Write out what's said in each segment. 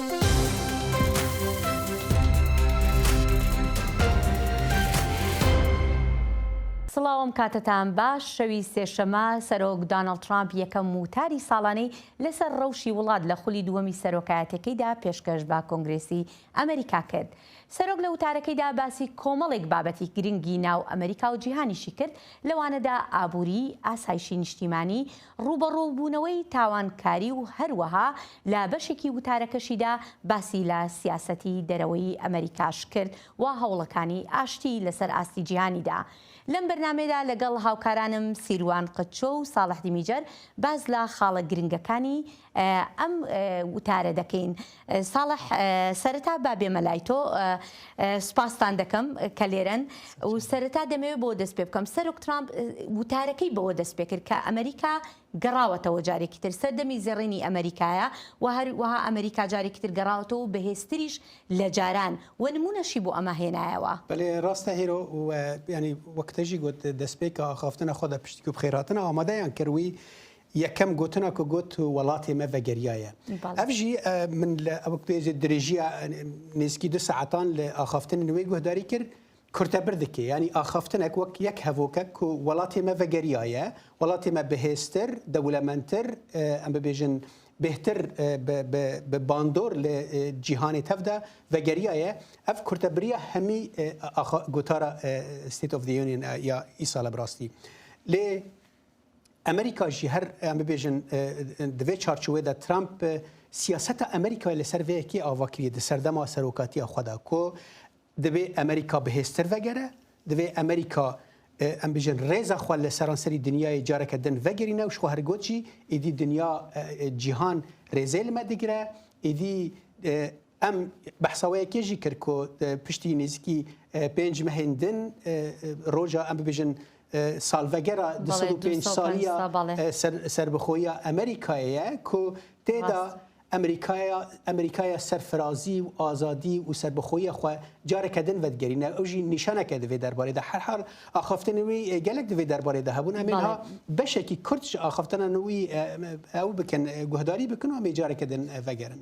سڵاوم کاتتان باش شەوی سێشەمە سەرۆک دۆناڵد ترامپ یەکەم وتاری ساڵانەی لەسەر ڕەوشی وڵات لە خولی دووەمی سەرۆکایەتەکەیدا پێشکەش بە کۆنگرێسی ئەمریکا کرد. سەرۆک لە وتارەکەیدا باسی کۆمەڵێک بابەتی گرنگی ناو ئەمریکا و جیهانیشی کرد، لەوانەدا ئابووری، ئاسایشی نیشتیمانی، ڕوبەڕووبوونەوەی تاوانکاری و هەروەها لە بەشێکی وتارەکەشیدا باسی لە سیاسەتی دەرەوەی ئەمریکاش کرد و هەوڵەکانی ئاشتی لەسەر ئاستی جیهانیدا. لەم بەرنامەیەدا لەگەڵ هاوکارانم سیروان قچۆ و ساڵح دیمیجەر باز لە خاڵە گرنگەکانی ئەم وتارە دەکەین. ساڵح سەرەتا با بێمە لای تۆ، سوپاستان دەکەم کە لێرەن و سەرەتا دەمەوێت بۆ دەست پێ بکەم. سەرۆک ترامپ وتارەکەی بەوە دەست پێ کرد کە ئەمریکا گەڕاوەتەوە جارێکی تر، سەردەمی زێڕینی ئەمریکایە و هەروەها ئەمریکا جارێکی تر گەڕاوەتەوە و بەهێزتریش لە جاران و نمونەشی بۆ ئەمە هێنایەوە. بەڵێ ڕاستە هێرۆ و ینی وەکتەژی گوت دەستپێکە خافتنە خۆ دە پشتی و بخێراتنە ئامادەیان کردووی یەکەم گوتنە کە گوت وڵاتی مە ڤەگەریایە. ئەڤژی من لە ئەو پێزی درێژیە نزیکی 2 ساعتان لە ئاخافتن نوێی گوهداری کرد کورتە بردەکە، ینی ئاخافتنێک وەک یەک هەڤۆکە و وڵاتی مە ڤەگەریایە، وڵاتی مە بەهێزتر دەوڵەمەندتر ئەم ببێژن بهتر به باندور ل جیهانی تفدا و گریایه اف کرتبریه همی گوتارا ستیت اف دی یونین یا ایسال براستی ل امریکا جی هر ام بیژن دوی چارچوبه دا ترامپ سیاست امریکا لسر وی کی آواکری د سردما سروکاتی خدا کو دوی امریکا بهستر وگره دوی امریکا ام بیژن رضا خال سرانسری دنیای جاره کردن وگرینه و شوهر گوچی ایدی دنیا جهان رزل مدگره ایدی ام بحثوای کیجی کرکو پشتی نزکی 5 مهندن روجا ام بیژن سالوگرا 25 سالیا سربخویا امریکایه کو تدا امریکای سرفرازی و آزادی و سربخوی خو جاره کردن ودگرینه اوجی نشانه کرده و درباره ده هر حال آخافتن نوی گلک دوی درباره ده هبون همینها بشه که کردش آخافتن نوی او بکن گهداری بکن و همی جاره کردن وگرن.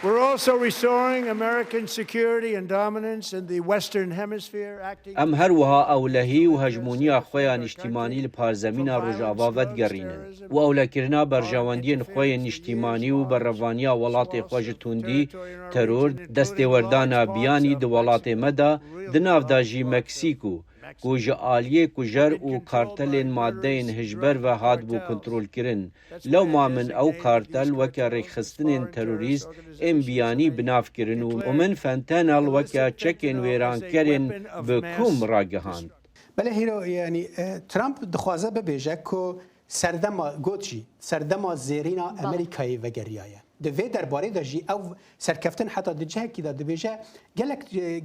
We're also restoring American security and dominance in the Western Hemisphere. ام هروها اولهی و هجمونی خویا نیشتیمانی لپارزمین روجاوا ودگرینن و اولکرنا برجواندین خویا نیشتیمانی و بروانیا ولات خوژ توندی ترور دست وردانا بیانی د ولات مدا د نافداجی مکسیکو کوج آلیه کوجر و کارتلین مادهین هجبر و هاد بو کنترول کرن لو ما من او کارتل وکا رخصتنین تروریست ام بیانی بناف کرن و من فنتانل وکا چکن ویران کرن بکوم راگهاند. بله هیرو یعنی ترامپ دخوازه ببیجه که سردما گوچی سردما زیرینا امریکایی و گریایه دوی درباره داشی او سرکفتن حتی دجه کی داد بیجه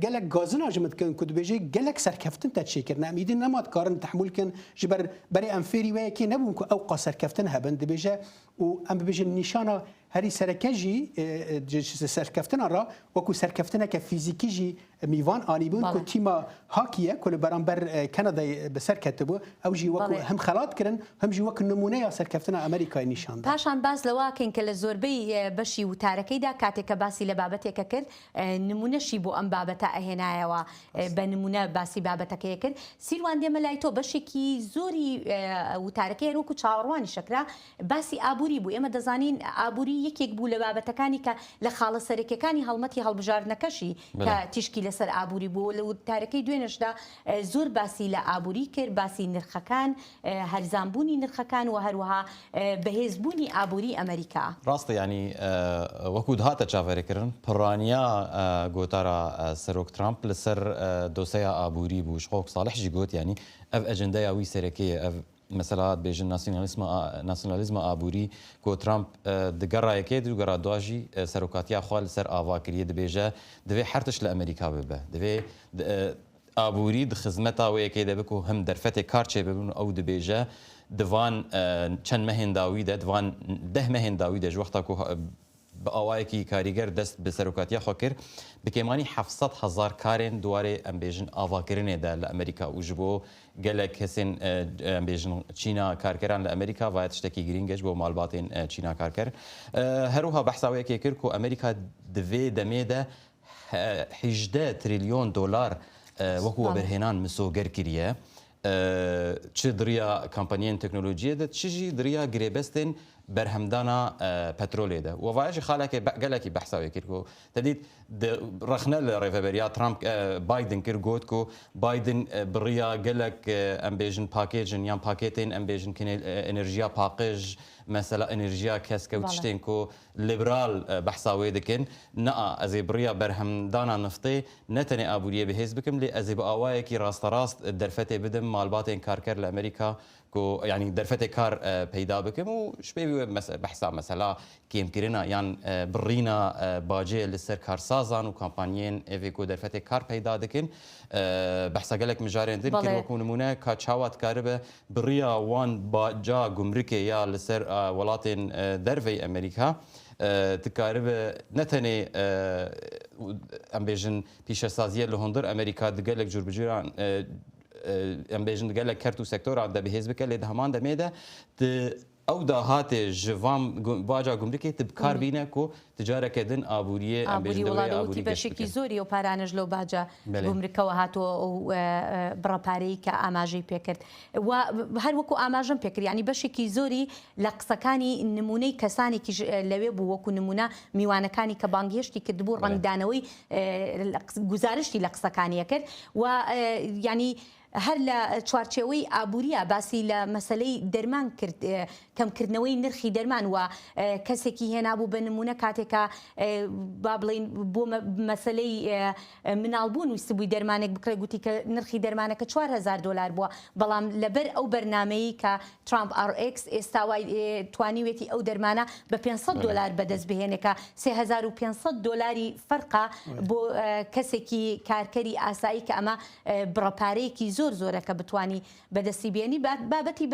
گلک گازن آجمد کن کد بیجه گلک سرکفتن تشکر نمیدین نماد کارن تحمل کن جبر برای امفری و کی نبون که او قاسرکفتن هبند بیجه و ام بیجه نشانه هری سرکجی سرکفتن را وکو سرکفتن که فیزیکی جی میوان آنی بود که تیما هاکیه کل برانبر کانادا بسر کتبو او جی وکو هم خلات کرن هم جی وکو نمونه سرکفتن امریکای نشان داد. پاشان باز لواکن که لزوربی بشی و تارکی دا کاتک باسی لبابت کرد نمونه شی بو ام بابت اهنای و بنمونه باسی بابت کرد سیروان دی ملایتو بشی کی زوری و تارکی رو کو چاروانی شکر باسی آبوری بو اما دزانین آبوری یەکێک بوو لە بابەتەکانی کە لە خاڵە سەرەکیەکانی هەڵمەتی هەڵبژاردنەکەشی کە تیشکی لەسەر ئابووری بوو لە تارەکەی دوێنەشدا زۆر باسی لە ئابووری کرد، باسی نرخەکان، هەرزانبوونی نرخەکان و هەروەها بەهێزبوونی ئابووری ئەمریکا. ڕاستە ینی وەکو هاتە چاوەڕێکردن پڕانیا گۆتارە سەرۆک ترامپ لەسەر دۆسەیە ئابووری بوو شخۆک ساڵحشی گوت ینی ئەف ئەجندەیە وی سەرەکەیە ئەف مثلا بيجن ناسيوناليزم آبوري كو ترامب دقرا يكيد وقرا دواجي سروكاتيا خوال سر آواكريه دبيجا دبي حرتش لأمريكا ببه دبي آبوري دخزمتا ويكيد بكو هم درفتي كارتشي ببن أو دبيجا دوان چند مهن داوي ده دوان 10 مهن داوي ده وقتا كو بآوایکی کاریگر دست به سروکاتیا خاکر بکیمانی 700,000 کارن دواره ام بیژن آواکرینه ده لامریکا و جبو گلک کسین ام بیژن چینا کارکران لامریکا و تشتکی گرینگش بو مالباتین چینا کارکر هروها بحثاوی که کرد کو امریکا دوی دمیده 18 تریلیون دلار وەکو بەرهێنان مسۆگەر کریە چ دریا کمپانیên تەکنۆلۆژیە de çi دریا girêbestên berhemdana petrolê de wevayê xalekê gelekî behsa wê kir ku te dît rexne li rêveberiya Trump Biden kir got ku Biden biriya gelek em bêjin pakêjin yan pakêtên em bêjin enerjiya paqij mesela enerjiya keskewt tiştên ku liberal behsa wê dikin na ez ê biriya berhemdana niftê ne tenê abûriyê bihêz bikim lê ez ê bi awayekî rasterast derfetê bidim malbatên karker li Amerîka کو يعني درفتي كار پیدا بكم وشبيه بحثا مثلا كيم كرينا يعني برينا باجي لسر كارسازان وكامبانيين ايفيكو درفتي كار پیدا دكن بحثا قالك مجارين دين كي يكون نمونه كاتشاوات كاربه بريا وان باجا گمركي يا لسر ولاتين درفي امريكا تكاربه نتني ام بيجن بيشسازيه لهندر امريكا دقالك جور بجيران ام بیژن گله کرتو سکتور د به حزب کله د همان د میده او د هات جوام باجا گمرکی تب کار بینه کو تجاره کدن ابوریه ام بیژن ابوری بشکی زوری و پارانج لو باجا گمرکه و هاتو برپاری که اماجی پکرد و هر وکو اماجم پکر یعنی بشکی زوری لقسکانی نمونه کسانی که لوی بو وکو نمونه میوانکانی که بانگیشتی کدبو رنگدانوی گزارشتی لقسکانی کرد و یعنی هەر لە چوارچێوەی ئابووریە باسی لە مەسلەی دەرمان کرد کەمکردنەوەی نرخی دەرمان و کەسێکی هێنابوو بە نمونە کاتێکە با بڵێن بۆ مەسلەی مناڵبوون ویستی بووی دەرمانێک بکرێ گوتی کە نرخی دەرمانەکە 4,000 دلار بووە بەڵام لەبەر ئەو بەرنامەیە کە ترامپ RX ئێستا وای توانیوێتی ئەو دەرمانە بە 500 دلار بەدەست بهێنێکە 3,500 دلاری فەرقا بۆ کەسێکی کارکەری ئاسایی کە ئەمە بڕەپارەیەکی زۆرەکە بتوانی بەدەستی بێنی بابەتی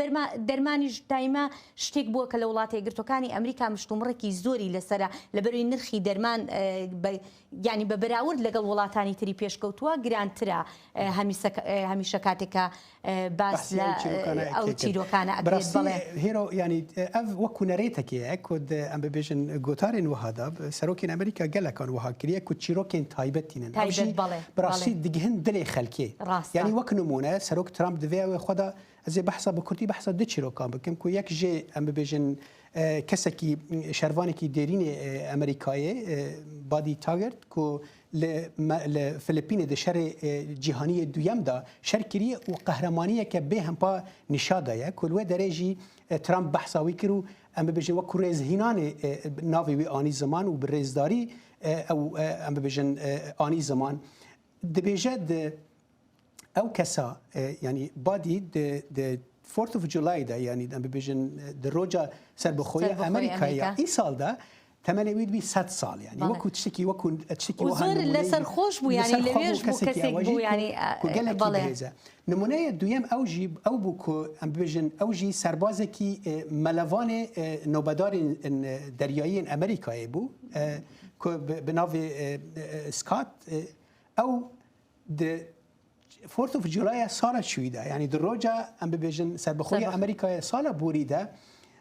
دەرمانیش دایما شتێک بووە کە لە وڵاتە یەکگرتوەکانی ئەمریکا مشتومڕێکی زۆری لەسرە لەبەروی نرخی دەرمان ینی بە بەراورد لەگەڵ وڵاتانی تری پێشکەوتووە گرانترە هەمیشە کاتێکە باس لە ئەو چیرۆکانە ئەکرێت بڵێ هێرۆ ینی ئەv وەکو نەرێتەکەیە کۆ ئەم ببێژن گۆتارên وهادا سەرۆکین ئەمریکا gelekان وها کریە کو چیرۆکên تایبەتینن بەڕاستی دیگهن دلێ خەلکێ ینی وەک نمونە سەرۆک ترامپ دەوێ خۆدا ئەزێ بەحسا بە کورتی بەحسا دو چیرۆکان بکەم کو یەک ژێ ئەم ببێژن کەسێکی شەروانێکی دێرینێ ئەمریکایە بادی تاگرت کو لە فلپینێ د شەرێ جیهانیە دویەمدا شەرکریە و قەهرەمانیەکە بێ هەمپا نیشادایە کو لێ دەرێژی ترامپ بەحساوی کرد و ئەم ببێژن وەکو ڕێزهینانێ ناوی وی ئانی زمان و بڕێزداری ئەو ئەم ببێژن ئانی زمان دەبێژە ئەو کەسا ینی بادی 4th of July دا ینی ئەم ببێژن ڕۆژە سەربەخۆیی ئەمریکایە ئی ساڵدا تەمەنەوێت بی 100 ساڵ ینی وەکو تشتێکی وەکو زۆر لەسەر خۆش بوو ینی لەوێژ بوو کەسێک بوو ینی بەڵێ نمونەیە دویەم ئەوژی ئەو بوو کۆ ئەم ببێژن ئەوژی سەربازێکی مەلەوانێ نۆبەدارین دەریاییên ئەمریکایە بوو کۆ بناوێ سکات ئەو 4th of July ساڵە چوویدا ینی دڕۆژە ئەم ببێژن سەربەخۆیی ئەمریکایە ساڵە بوریدا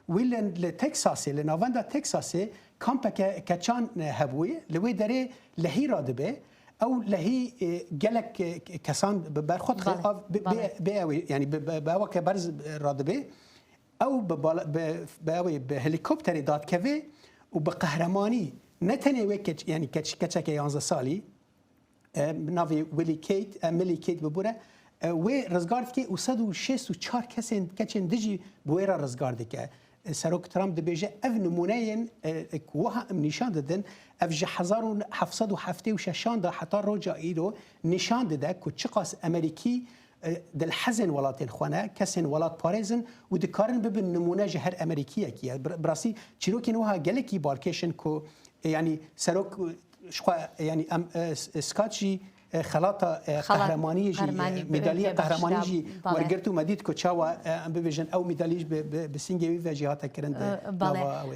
ویلن لە تەکساسێ لە ناوەندا تەکساسێ کامپێکە کەچان هەبووی لەوێ دەرێ لەهیرا دەبێ ئەو لەهی gelek کەسان بەرخۆت ینی باوەکە بەرز ڕادبێ ئەو باوێ بە هەلیکۆپتەرێ دادکەوێ و بە قەهرەمانی نەتەنێ وێ ینی کەچەکە 11 ساڵی ناوی ملی کیت ببوره و رزگار که و 164 کسین کچین دیجی بویرا رزگار دکه سروک ترامپ دبیجه اف نمونه کوها نشان دادن اف 1776 دا حتی رجا ایدو نشان داده که چقاس امریکی دل حزن ولاتین خوانه کسین ولات پاریزن و دکارن ببین نمونه جهر امریکیه کیه براسی چیروکی نوها گلکی بارکشن که یعنی سروک شخوا يعني سكاتشي خلاطه قهرمانی ميداليه قهرمانی جی ورگرتو مدید کو چاوا ام ببیجن او ميداليش بسنگوي و جهات کرند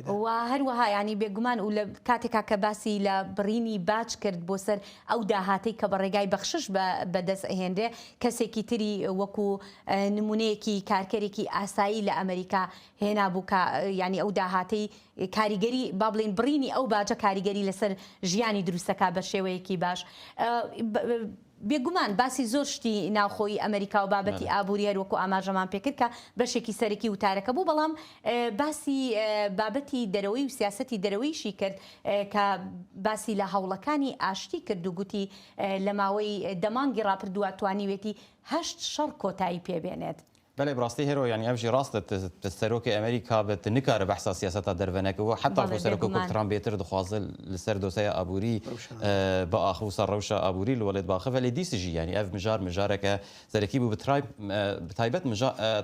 و هروها يعني بێگومان و لە کاتێکا کە باسی لە بڕینی باج کرد بۆ سەر ئەو داهاتەی کە بە ڕێگای بەخشش بەدەست ئەهێنرێ کەسێکی تری وەکو نمونەیەکی کارکەرێکی ئاسایی لە ئەمریکا هێنا بوو کە ینی ئەو داهاتەی کاریگەری با بڵێن بڕینی ئەو باجە کاریگەری لەسەر ژیانی دروستەکە بە شێوەیەکی باش بێگومان باسی زۆر شتی ناوخۆی ئەمریکا و بابەتی ئابووری هەروەکو ئاماژەمان پێکرد کە بەشێکی سەرەکی وتارەکە بوو بەڵام باسی بابەتی دەرەوەی و سیاسەتی دەرەوەیشی کرد کە باسی لە هەوڵەکانی ئاشتی کرد و گوتی لە ماوەی دەمانگی ڕاپردووە توانیوێتی 8 شەڕ کۆتایی پێبێنێت. بله براستی هرو يعني افجي راست تستروك امريكا بتنكر بحث سياسات درفنك وحتى خو سركو ترامب بيتر دخواصل لسر دوسيا ابوري با اخوص الروشه ابوري الولد باخف اللي دي سجي يعني اف مجارك زركيبو بتايبت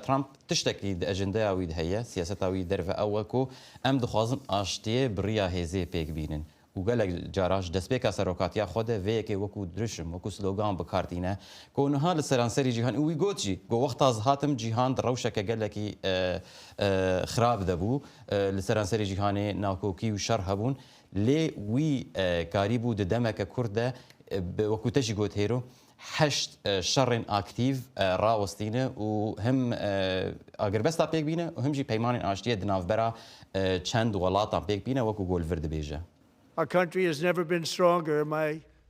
ترامب تشتكي اجنده ويد هي سياسات ويد درف اولكو ام دخوازن اشتي بريا هيزي بيك بينن وقالك جاراش دسبيكا سروكاتيا خوده ويكي وكو درشم وكو سلوغان بكارتينا كو نها لسرانسري جيهان وي جوتجي جو وقت هاتم جيهان دروشك قالكي خراب دبو لسرانسري جيهاني ناكوكي وشر هبون لي وي قريبو دمك كرده وكو تجي جوت هيرو 8 شر اكتيف راوستينه وهم اگر بس بيك بينه وهم جي بيمان اشتيه دناف برا چند ولاتا بيك بينه وكو جول فرد بيجا. Our country has never been stronger.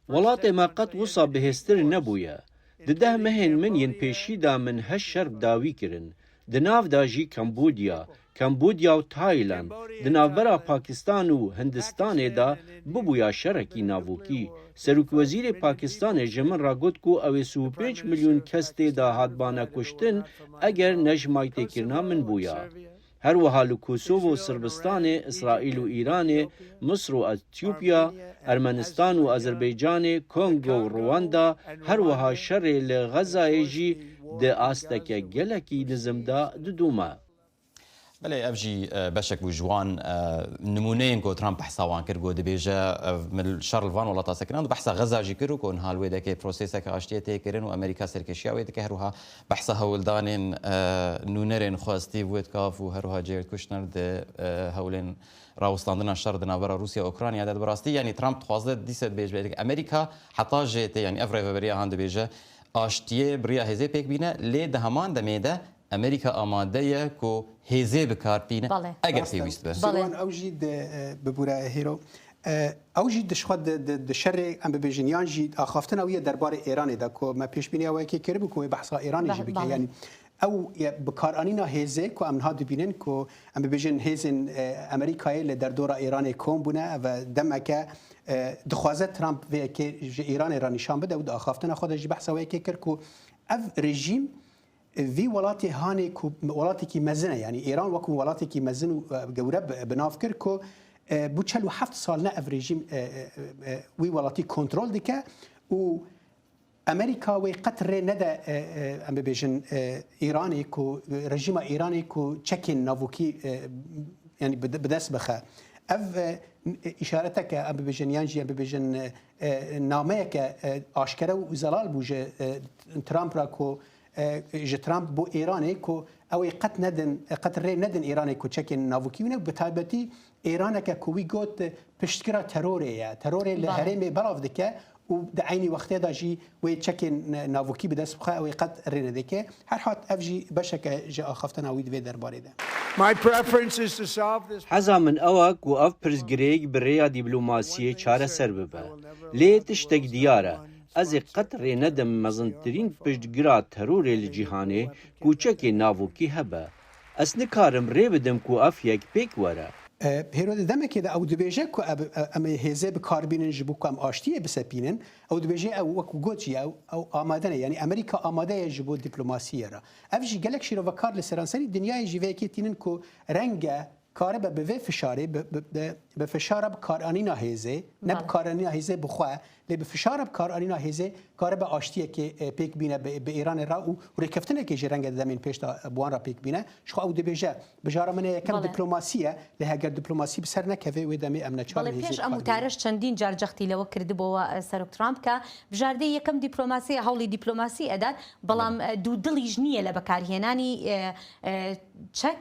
وڵاتێ ما قەت وسا بەهێزتر نەبووە. دده مهێن من یەن پێشیدا من 8 شەر داوی کردن. دناودا ژی کەمبودیا و تایلاند دناوبەرا پاکستان و هەندستانێدا ببووە شەرەکی ناوۆکی. سەرۆکوەزیرێ پاکستانê ji min ragot ku ew ê 35 milyon kes tê da hatbane kuştin eger ne ji maytêkirina min bûya. هەروەها لە کۆسۆڤۆ و سربستانê ئیسرائیل و ئیرانê مصر و ئەتیۆپیا ئەرمەنستان و ئەزەربەیجانê کۆنگۆ و ڕواندا هەروەها شەڕێ لە غەزایê jî di asteke gelekî nizimda didûme. بله افجي بشك بوجوان نمونين كو ترامب بحثاوان كرغو دبيجا من شر الفان ولا تاسكران بحثا غزا جي كرو كون هال ويدك بروسيسك اشتيتي كرن وامريكا سركشيا ويدك هروها بحثا هولدانين نونرين خو ستيف ويتكاف وهروها جيرد كوشنر د هولين راوستاندنا الشر دنابرا روسيا اوكرانيا داد براستي يعني ترامب خوازه ديست بيج امريكا حتى جيتي يعني افري بريا هاند بيجا اشتيه بريا هزي بيك بينا لي دهمان دميده امريكا آماده کو هزه بکارپینه اگر پیوست به سوان اوجید ببوره هیرو اوجید دشخواد د شر ام بجنیان جی اخافتن اویه درباره ایران ده کو ما پیش بینی اوی کی کرب کو بحث ایران جی بک یعنی او بکارانینا هزه کو امنها دبینن کو ام بجن هزن امریکای ل در دور ایران کوم بونه و دمکه دخوازه ترامپ و کی ایران را نشان بده و اخافتن خود جی بحث اوی کی کر کو اف رژیم في ولاتي هاني كو ولاتي كي مزنه يعني ايران وكو ولاتي كي مزن جورب بنافكر كو بوتشلو 7 سالنا افريجيم وي ولاتي كنترول ديكا و امريكا وي قطر ندا ام بيجن ايراني كو رجيم ايراني كو تشكين نافوكي يعني بدس بخا اف اشارتك ام بيجن يانجي ام بيجن نامك اشكره وزلال بوجه ترامب راكو جه ترامپ بو ایرانی کو او قطر ندن ایرانی کو چکن ناوکیونه بتایبتی ایران که کوی گوت پشتکرا تروره لهرم بلاف دکه و د عینی وقت دا جی و چکن ناوکی بدس بخا او قطر ندکه هر حال افجی بشک جا خفتنا وید و درباره ده. My preference is to solve this. حزا من اوک و اف پرزگریگ بریا دیپلوماسیه چاره سر ببه. لی تشتک دیاره. از قطر ندم مزنترین پشتگیرا ترور الجیهانه کوچک ناوکی هبه. از نکارم ری بدم کو اف یک پیک وره. هیرود دمه که او دبیجه کو ام هزه بکاربینن جبو کم آشتیه بسپینن او دبیجه او وکو گوچی او آمادنه یعنی امریکا آماده جبو دیپلماسیه را. افجی گلک شیرو وکار لسرانسری دنیای جیوه که تینن کو رنگ کاره به فشاره به فشار بکارانینا هیزه نه بکارانینا هیزه بخواه لی به فشار بکارانینا هیزه کار به آشتیه که پیک بینه به ایران را و رکفتنه که جرنگ دمین پیش تا بوان را پیک بینه شخو او دبیجه بجاره من یکم دیپلماسیه لی هگر دیپلماسی بسر نکوه و دمی امن چال هیزه پیش امو تارش چندین جار جختی لو کرد بو سروک ترامپ که بجارده یکم دیپلماسی حولی دیپلماسی اداد بلام دو دلیج نیه لبکارهنانی چک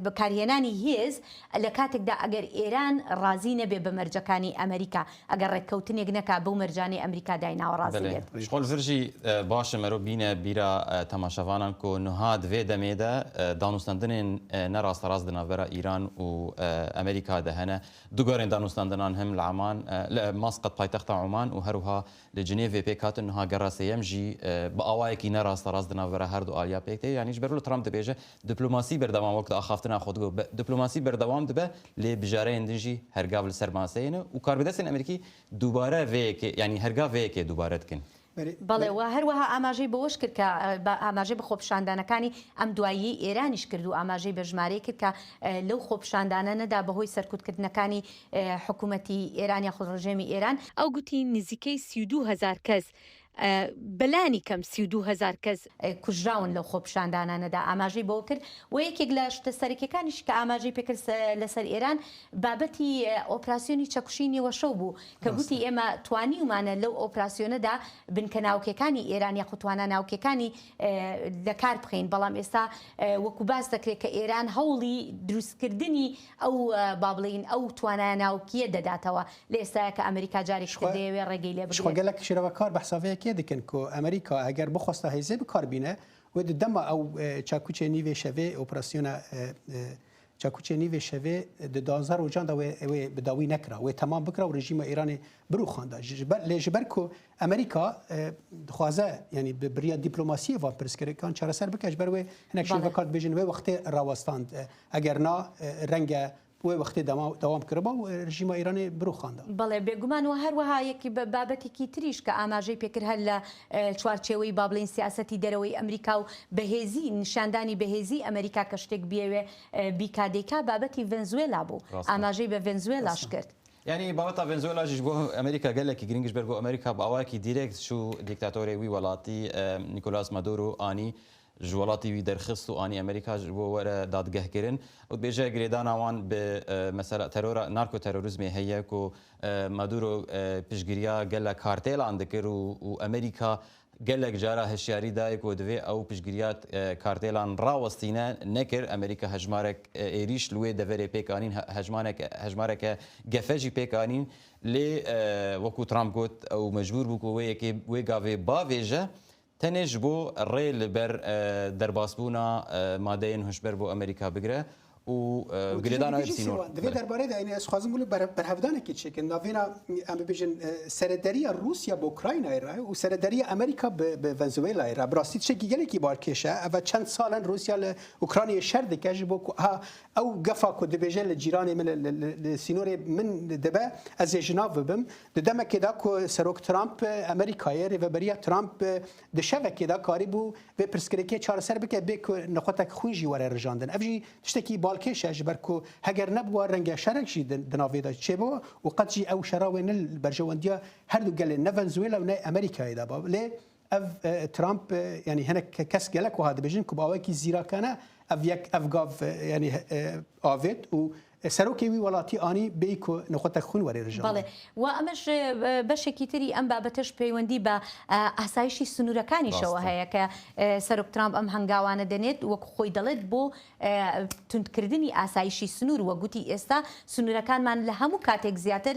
بکارهنانی هیز لکاتک دا اگر ایران رازی نبی بمرجکانی امریکا اگر رکوتنی گنکا بو مرجانی امریکا داینا و رازیت شغل فرجی باش مرو بینه بیرا تماشاوانان کو نهاد و دمیده دانوستاندن نراست راز دناورا ایران و امریکا دهنه دوگارن دانوستاندنان هم لعمان مسقط پایتخت عمان و هروها لجنیو پیکات نها گراسیم جی با اوایکی نراست راز دناورا هر دو آلیا پیکته یعنی جبرلو ترامپ دبیجه دیپلماسی بردوام وقت آخافتنا خودگو دیپلماسی بردوام دبه لی بجاره اندنجی هرگاو سرماسینه و کاربدستن امریکی دوباره وی یعنی هرگاه وی که دوباره دکن بله و هروها ئاماژەی بەوەش کرد کە ئاماژەی بە خۆپیشاندانەکانی ئەم دوایی ئێرانیش کرد و ئاماژەی بە ژمارەی کرد کە لەو خۆپیشاندانە نەدا بەهۆی سەرکوتکردنەکانی حکوومەتی ئێران یاخود ڕژێمی ئێران ئەو گوتی نزیکەی 32,000 کەس بەلانی کەم 32,000 کەس کوژراون لەو خۆپیشاندانانەدا ئاماژەی بۆ کرد و یەکێک لە شتە سەرەکیەکانیش کە ئاماژەی پێکرد لەسەر ئێران بابەتی ئۆپراسیۆنی چەکوشی نێوەشەو بوو کە گوتی ئێمە توانیومانە لەو ئۆپراسیۆنەدا بنکە ناوکەکانی ئێران یاخود توانە ناوکەکانی لەکار بخەین بەڵام ئێستا وەکو باس دەکرێت کە ئێران هەوڵی دروستکردنی ئەو با بڵین ئەو توانایە ناوکیە دەداتەوە لە ئێستاە کە ئەمریکا جارێک دەیەوێ ڕێگەی لێ بگەلک شێرەوەکار بەحساوەیە دکن که امریکا اگر بخواسته هیزه بکار بینه و دم او چاکوچه نیوی شوه اپراسیون چاکوچه نیوی شوه د 12 روزان دا و بداوی نکره و تمام بکره و رژیم ایران برو خوانده لجبر که امریکا خوازه یعنی بریا دیپلماسی و پرسکری کان چرا سر بکش بر و هناك شی وکارت بجن و وقت راوستاند اگر نه رنگ و وقتی دوام کرد و رژیم ایرانی برو خوانده. بله بگمان و هر وها یکی بابتی کی تریش که آماجی پکر هل چوارچوی بابلین سیاستی دروی امریکا و بهزی نشاندانی بهزی امریکا کشتک بیه بیکادیکا بابتی ونزوئلا بو آماجی به ونزوئلا شکرد. يعني بابتا فنزويلا جيجبو امريكا قال لك جرينجش بيرجو امريكا باواكي ديريكت شو ديكتاتوري وي ولاتي نيكولاس مادورو اني جوالاتي وي درخص واني امريكا جو ورا دادگاه كرن وبيجا جريدانا وان بمساله ترور ناركو تيروريزم هي كو مادورو بيشغريا قال لك كارتيل عندك وامريكا قال لك جارا هشياري دايك ودوي او بيشغريات كارتيلان راوستينا نكر امريكا هجمارك ايريش لوي دفري بيكانين هجمارك جفاجي بيكانين لي وكو ترامب قلت او مجبور بكو وي غافي بافيجا تنج بو الريل بر درباسبونا مادين هشبر بو امريكا بگره و گریدانا بسینور دوی درباره ده این خواستم بگم بر هفدان کی چه که ناوینا ام بجن سردری روسیا با اوکراین ایرا و سردری امریکا به ونزوئلا ایرا براستی چه گیگلی کی بار کشه و چند سالن روسیا ل اوکراین شرد کج بو او گفا کو دبیجل جیران من سینور من دبه از جناو بم ددم کدا کو سروک ترامپ امریکای و بریا ترامپ د شبکه دا کاری بو به پرسکریکی چهار سر بک به نخوتک خویجی ور رجاندن افجی تشتکی بالکش اجبر کو هگر نبوا رنگ شرک شي دناویدا چبو وقد جي او شراوين البرجوانديا هردو قال نه فنزويلا ونا امريكا اذا باب ليه ترامب يعني هنا كاس قالك وهذا بيجن كباوكي زيرا كان افيك افغاف يعني افيت و سروکی وی ولاتی آنی بیکو نخوت خون وری رجال. بله و امش بشکی تری ام بابتش پیوندی با آسایشی سنورکانی شو هیا که سروک ترامپ ام هنگاوانه دنید و خوی دلت بو تند کردنی آسایشی سنور و گوتی استا سنورکان من لهمو کاتک زیاتر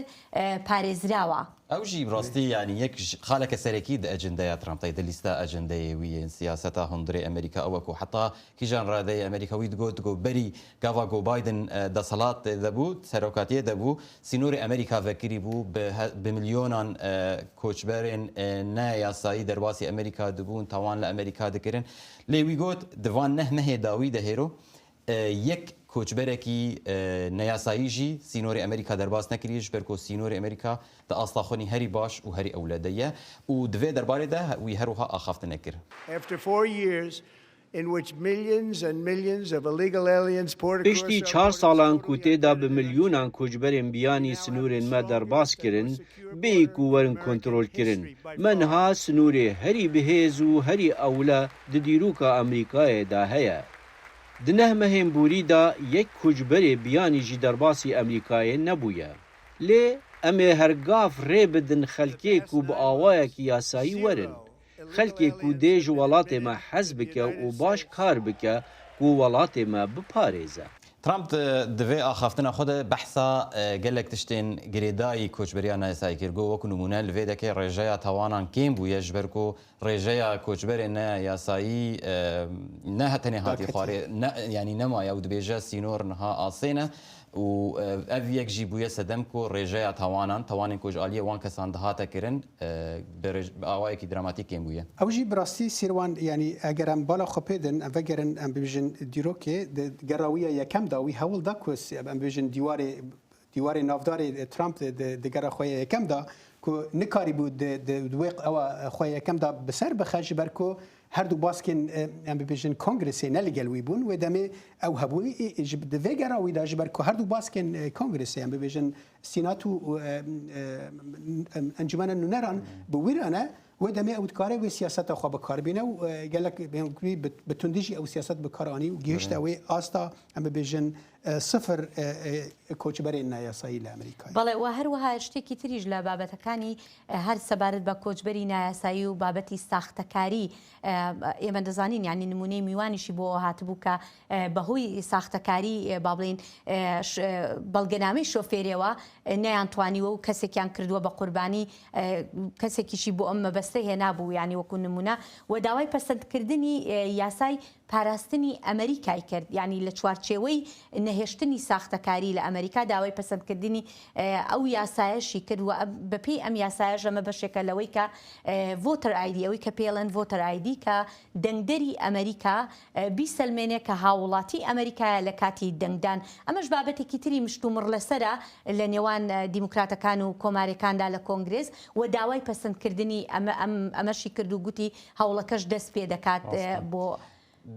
پارێزراوە. او جي براستي يعني يك خالك سركيد اجنده ترامب تايد ليستا اجنده وي سياسه هندري امريكا اوكو حتى كيجان رادي امريكا ويد جو بري غافا جو بايدن دا صلات دبو سروكاتيه دبو سينوري امريكا فكري بو بمليونان كوچبرين نا ياساي درباسي امريكا دبون توان لامريكا دكرن لي وي جوت دوان نه داوي دهيرو يك کوچبرکی نیاساییجی سینوری امریکا درباس نکریش برکو سینوری امریکا تا اصلاخونی هری باش و هری اولادیه و دوی درباره ده وی هروها آخافت نکر. After 4 years, in which millions and millions of illegal aliens poured across پشتی our 4 borders ساڵان totally کوتێدا بە unvetted. ملیۆنان کوچبەرێن بیانی سنوورên me derbaskirin bêyî ku werin kontrolkirin menha snûrê herî bihêz û herî ewle di dîroka Amerîkayê de heye. Di neh mehên borî da yek koçberê biyanî jî derbasî Amerîkayê nebûye. Lê em ê hergav rê bidin xelkê ku bi awayekî yasayî werin. Xelkê ku dê ji welatê me hez bike û baş kar bike ku welatê me biparêze. ترامپ دوی آخافتنا خود بحثا گلک تشتین گریدایی کوچبریا نایسای کرگو وکو نمونه لویده که رژه توانان کیم بویه جبرکو رژه کوچبر نه یاسایی نه هتنی هاتی خواره یعنی نما یا دبیجه سینور نها آسینه و اف یک جی بویه سدم کو رژه توانان کوچ آلیه وان کسان دهاته کرن آوایی کی دراماتیک کیم بویه اوجی براستی سیروان یعنی اگرم بالا خپیدن اگرن ام بيجن دیروکه گراویه یکم داوی هول دا کوس ام بيجن دیوار نافدار ترامپ د گرا خوی یکم دا کو نکاری بود د وق او خوی یکم دا بسر بخش برکو هر دو باسکن ام بيجن کنگرس نه لګل وی بون و دمه او هبوی د وګرا وی دا برکو هر دو باسکن کنگرس ام بيجن سيناتو انجمن نونران بویرانه و دمه او کاره و سیاست خو به کار بینه و گلک به تندیجی او سیاست به کارانی و گیشت او آستا ام بيجن صفر کوچبری نایاسایی لامریکا بله و هر وها شتێکی تریش لە بابەتەکانی هەر سەبارەت بە کۆچبەری نایاسایی و بابەتی ساختەکاری ئێمە دەزانین یعنی نمونەی میوانیشی بۆ هاتبوو کە بەهۆی ساختەکاری با بڵین بەڵگەنامەی شۆفێرەوە نەیانتوانیوە و کەسێکیان کردووە بە قوربانی کەسێکیشی بۆ ئەم مەبەستە هێنابوو یعنی وەکو نمونە و داوای پەسەندکردنی یاسای پاراستنی ئەمریکای کرد یعنی لە چوارچێوەی نەهێشتنی ساختەکاری لە ئەمریکا داوای پەسەندکردنی ئەو یاسایەشی کرد و بەپێی ئەم یاسایەش ئەمە بەشێکە لەوەی کە ڤۆتەر ئایدی ئەوەی کە پێڵەن ڤۆتەر ئایدی کە دەنگدەری ئەمریکا بیسەلمێنێ کە هاوڵاتی ئەمریکایە لە کاتی دەنگدان ئەمەش بابەتێکی تری مشتومڕ لەسەرە لە نێوان دیموکراتەکان و کۆمارەکاندا لە کۆنگرێز و داوای پەسەندکردنی ئەمەشی کرد و گوتی هەوڵەکەش دەست پێ دەکات بۆ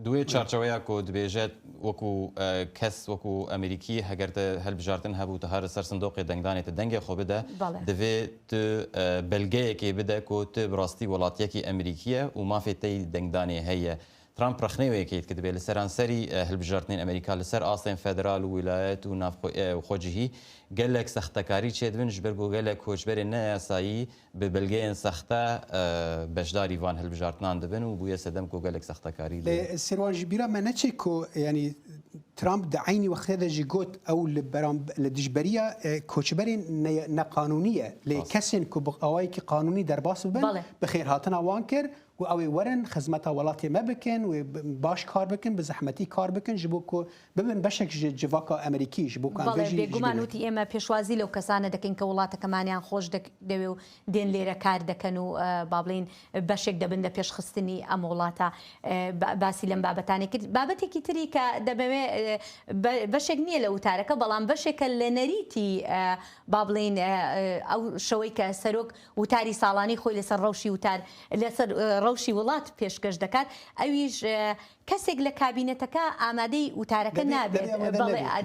دوی چارچوبه کو دبیجت وکو کس وکو امریکی هگرت هلبجارتن هبو ته هر سر صندوق دنگدانه دنگ خو بده دوی تو بلگه کی بده کو تو براستی ولاتیه کی امریکیه و ما فتی دنگدانه هي ترامپ رخنه وکیت کتبه لسرانسری هلبجارتن امریکا لسر اصلا فدرال ولایت و ناف خوجهی گلک سختکاری چدون جبرگو گلک کوچبر نه اسایی به بلگه سخته بشداری وان هلبجارتنان دبن و بوی سدم کو گلک سختکاری سروان جبیرا ما نچکو یعنی ترامپ د عینی وخت د جګوت او لدجبریا کوچبرین نقانونیه لکسن کو بقوای کی قانونی در باس بن بخیر هاتن وان کر و او ورن خدمت ولاتی ما بکن و باش کار بکن به زحمتی کار بکن جبو کو ببن بشک جواکا امریکی جبو کان بله بگمانوتی ئێمە پێشوازی لەو کەسانە دەکەین کە وڵاتەکەمانیان خۆش دەوێ و دێن لێرە کار دەکەن و با بڵین بەشێک دەبن لە پێشخستنی ئەم وڵاتە باسی لەم بابەتانێک کرد بابەتێکی تری کە دەبێ بەشێک نییە لە وتارەکە بەڵام بەشێکە لە نەریتی با بڵین ئەو شەوەی کە سەرۆک وتاری ساڵانی خۆی لەسەر ڕەوشی وتار لەسەر ڕەوشی وڵات پێشکەش دەکات ئەویش کەسێک لە کابینەتەکە ئامادەی وتارەکە نابێت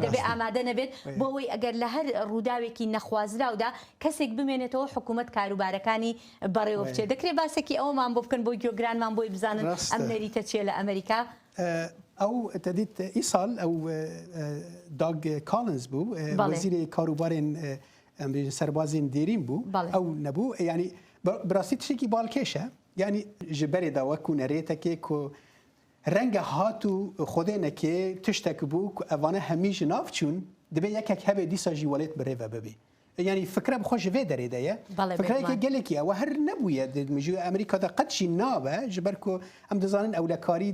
دەبێت ئامادە نەبێت بۆ ئەوەی ئەگەر لە هەر ڕووداوێکی نەخوازراودا کەسێک بمێنێتەوە حکوومەت کاروبارەکانی بەڕێوە بچێت دەکرێت باسێکی ئەومان بۆ بکەن بۆ گوێگرانمان بۆی بزانن ئەم نەریتە چێ لە ئەمریکا او تدید ایسال او داگ کالنز بو وزیر کاروبارین سربازین دیرین بو او نبو یعنی براستی تشکی بالکشه یعنی جبری دا وکو نریتکی کو رنگ هاتو خودنه که تشتک بو اوانه همیشه ناف چون دبی یک هبه دیسا جیوالت بره و ببی يعني فكره بخوش في دريده فكره قالك يا وهر نبويه مجو امريكا دا قدشي نابه جبركو ام دزانن اولكاري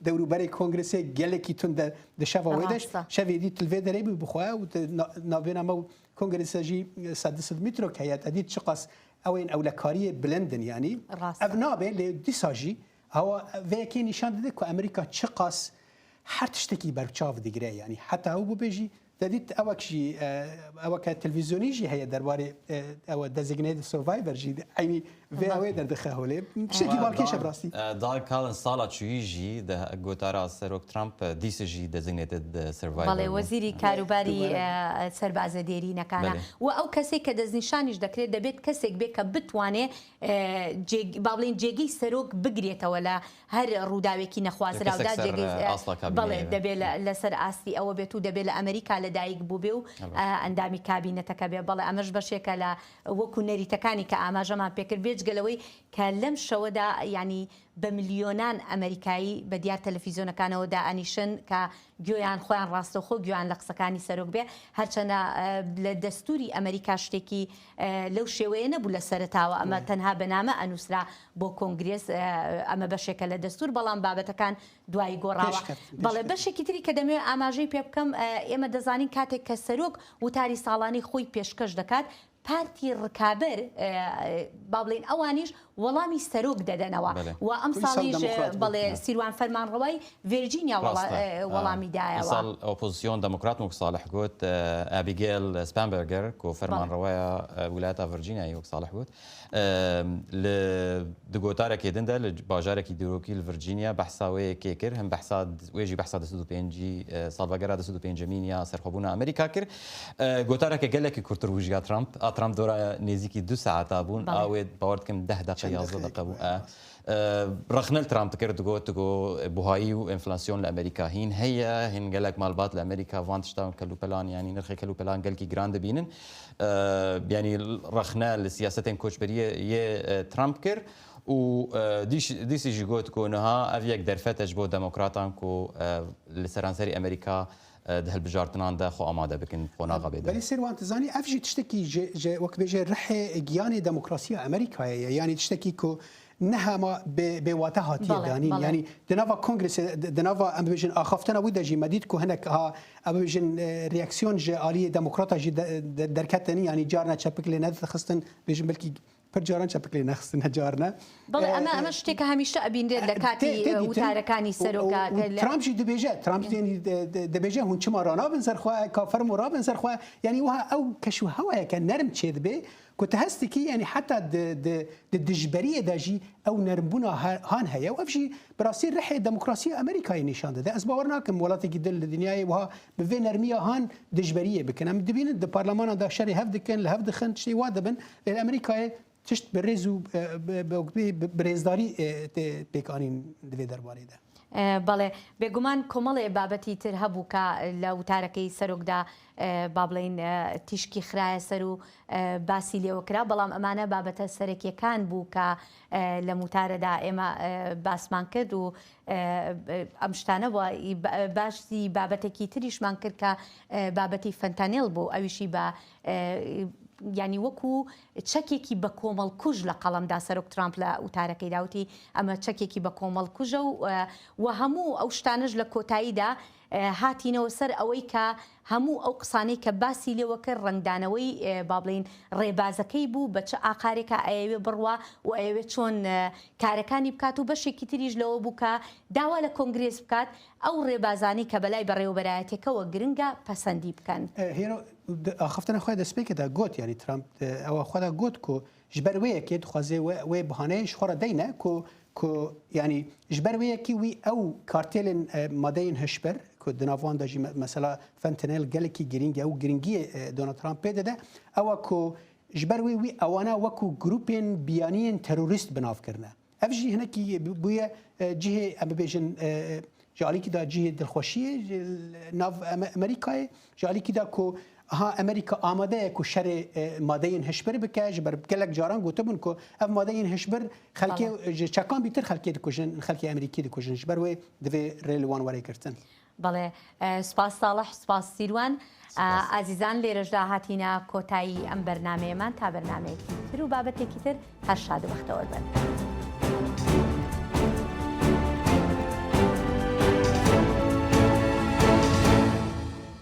دورو بري كونغرس قالك تون د شافا ويدش شافي دي تلفيدري بخوا ونابينا مو كونغرس جي سادس مترو كيات ادي تشقص اوين اولكاري بلندن يعني ابنابه لديساجي هو فيكي نشان دك امريكا تشقص هر تشتكي برچاو دیگره یعنی حتی او بيجي دەدیت ئەوەکشی ئەوەکە تەلڤیزیۆنیژی هەیە دەربارەی ئەوە دەزیگنێت سۆڤایڤەرژی ئەینی vێوێ دەردەخە هەولێ شتێکی باڵکێشە بڕاستی دا کاڵن ساڵا چویژی گۆتارا سەرۆک ترامپ دیسەژی دەزیگنێتد سەرڤایڤەر بەڵێ وەزیری کاروباری سەربازە دێرینەکانە و ئەو کەسێک کە دەستنیشانیش دەکرێت دەبێت کەسێک بێت کە بتوانێت با بڵێن جێگەی سەرۆک بگرێتەوە لە هەر ڕووداوێکی نەخوازراودا بەڵێ دەبێت لەسەر ئاستی ئەوە بێت و دەبێت لە ئەمریکا لەدایک بوو بێ و ئەندامی کابینەتەکە بێ بەڵێ ئەمەش بەشێکە لە وەکو نەریتەکانی کە ئاماژەمان پێکرد بێجگەلەوەی کە لەم شەوەدا ینی بە ملیۆنان ئەمریکایی بە دیار تەلەڤیزیۆنەکانەوە دائنیشن کە گوێیان خۆیان ڕاستەوخۆ گویان لە قسەکانی سەرۆک بێ هەرچەنە لە دەستوری ئەمریکا شتێکی لەو شێوەیە نەبوو لە سەرتاوە ئەمە تەنها بەنامە ئەنووسرا بۆ کۆنگرێس ئەمە بەشێکە لە دەستور بەڵام بابەتەکان دوای گۆڕاوە بەڵێ بەشێکی تری کە دەمەوێت ئاماژەی پێ بکەم ئێمە دەزانین کاتێک کە سەرۆک وتاری ساڵانی خۆی پێشکەش دەکات پارتی ڕکابەر با بڵێن ئەوانیش وەڵامی سەرۆک دەدەنەوە و ئەم ساڵیش بەڵێ سیروان فەرمانڕەوەی ڤێرجینیا وەڵامی دایەوە ساڵ ئۆپۆزیسیۆن دەموکرات وەک ساڵح گوت ئابیگێل سپامبەرگەر کۆ فەرمانڕەوەیە ویلایەتە ڤەرجینیایی وەک ساڵح گوت لە دگۆتارێکی دندا لە باژارێکی دیرۆکی لە ڤەرجینیا بەحساوەیەکێ کرد هەم بەحسا وێژی بەحسا 25 ساڵبەگەرا 25 سەرخۆبوونا ئەمریکا کرد گۆتارێکی گەلێکی کورتتر وژگا ترامپ دۆرە نێزیکی 2 ساعتا بوون ئاوێت باوەڕکەم 10 دقیقە 11 دقیقە بوو رەخنەل ترامپ کرد گۆ بوهایی و ئینفلاسیۆن لە ئەمریکا هین هەیە هین گەلێک ماڵبات لە ئەمریکا وانتشتا کەلوپەلان ینی نرخی کەلوپەلان گەلکی گران دەبینن ینی رەخنە لە سیاستên کۆچبەریە ترامپ کرد و دیسیژی گوت کۆنەها ئەڤ یەک دەرفەتەش بۆ دەموکراتان کۆ لە سەرانسەری ئەمریکا هەلبژارتناندا خۆ ئامادە بکەن خۆ ناغەبێت بەلی سێروان تزانی ئەفژی تشتێکی وەک بێژێ ڕحێ گیانی دەموکراسیە ئەمریکایە ینی تشتێکی کۆ نەهەما بێواتە هاتیەدانین ینی دناوا کۆنگرس دناوا ئەم بێژن ئاخافتنە وی دەژی مەدید کۆ هەنێک ئەم بێژن ریاکسیۆن ژە عالی دەموکراتە ژی دەرکەتنی ینی جارنا چەپک لێ نەدەخستن بێژن بەلکی پرجاران چەپک لێ نەخستن هەجارنە بەڵێ ئەمە شتێکە هەمیشە ئەبینرێت لە کاتی وتارەکانی سەرۆکە ترامپی دەبێژێت ترامپ دەبێژێ هون چما ڕانا بن سەرخوا کافەرم و ڕابن سەرخوا ینی وها ئەو کەشو هەوایەکە نەرم چێت بێ كنت هستكي يعني حتى الدجبريه داجي او نربونا هان هيا وافشي براسي رحله ديمقراطيه امريكا نشان ده اسبورنا كم ولاتي جدل الدنيا وها بفين نرميه هان دجبريه بكن ام دبين البرلمان دا شري هفد كان لهفد خن شي وادبن الامريكا تشت بريزو بريزداري بيكانين دفي درباري ده بەڵێ بێگومان کۆمەڵێ بابەتی تر هەبوو کە لە وتارەکەی سەرۆکدا با بڵێن تیشکی خرایە سەر و باسی لێوەکرا بەڵام ئەمانە بابەتە سەرەکیەکان بوو کە لە موتارەدا ئێمە باسمان کرد و ئەم شتانە باسی بابەتێکی تریشمان کرد کە بابەتی فەنتانێڵ بوو ئەویشی بە ینی وەکو چەکێکی بە کۆمەڵ کوژ لە قەڵەمدا سەرۆک ترامپ لە وتارەکەی داوتی ئەمە چەکێکی بە کۆمەڵ کوژە و هەموو ئەو شتانش لە کۆتاییدا هاتینەوە سەر ئەوەی کە هەموو ئەو قسانەی کە باسی لێوەکە ڕنگدانەوەی با بڵێن ڕێبازەکەی بوو بە چه ئاقارێکە ئەیەوێ بڕوا و ئەیەوێت چۆن کارەکانی بکات و بەشێکی تریش لەوە بوو کە داوا لە کۆنگرێس بکات ئەو ڕێبازانی کە بەلای بەڕێوەبەرایەتێکەوە گرنگە پەسەندی بکەن ئاخفتنە خۆی دەستپێکەدا گوت ینی ترامپ ئەوە خۆدا گوت کۆ ji ber wê yekê dixwaze wê bihaneyê ji xwe re deyne ku yanî ji ber wê yekî wî ew kartêlên madeyên hişber ku di navan de jî mesela fentanyl gelekî giring ew giringiyê Donald Trump pê dide ewa ku ji ber wê wî ewana weku grupên biyaniyên terorîst binav kirine ev jî hinekî bûye cihê em bibêjin ji alîkî da cihê dilxweşiyê nav Amerîkayê ji alîkî da ku ها امریکا آماده کو شر مادهین هشبر بکه جبر گلک جاران گوتبون کو اف مادهین هشبر خلکی چکان بیتر خلکی دکوژن خلکی امریکی دکوژن جبر و دوی ریلوان وری کرتن بله سپاس صالح سپاس سیروان عزیزان لێرەشدا هاتینا کۆتایی ئەم بەرنامەیەمان تا بەرنامەیەکی تر و بابەتێکی تر هەر شاد و بەختەوەر بن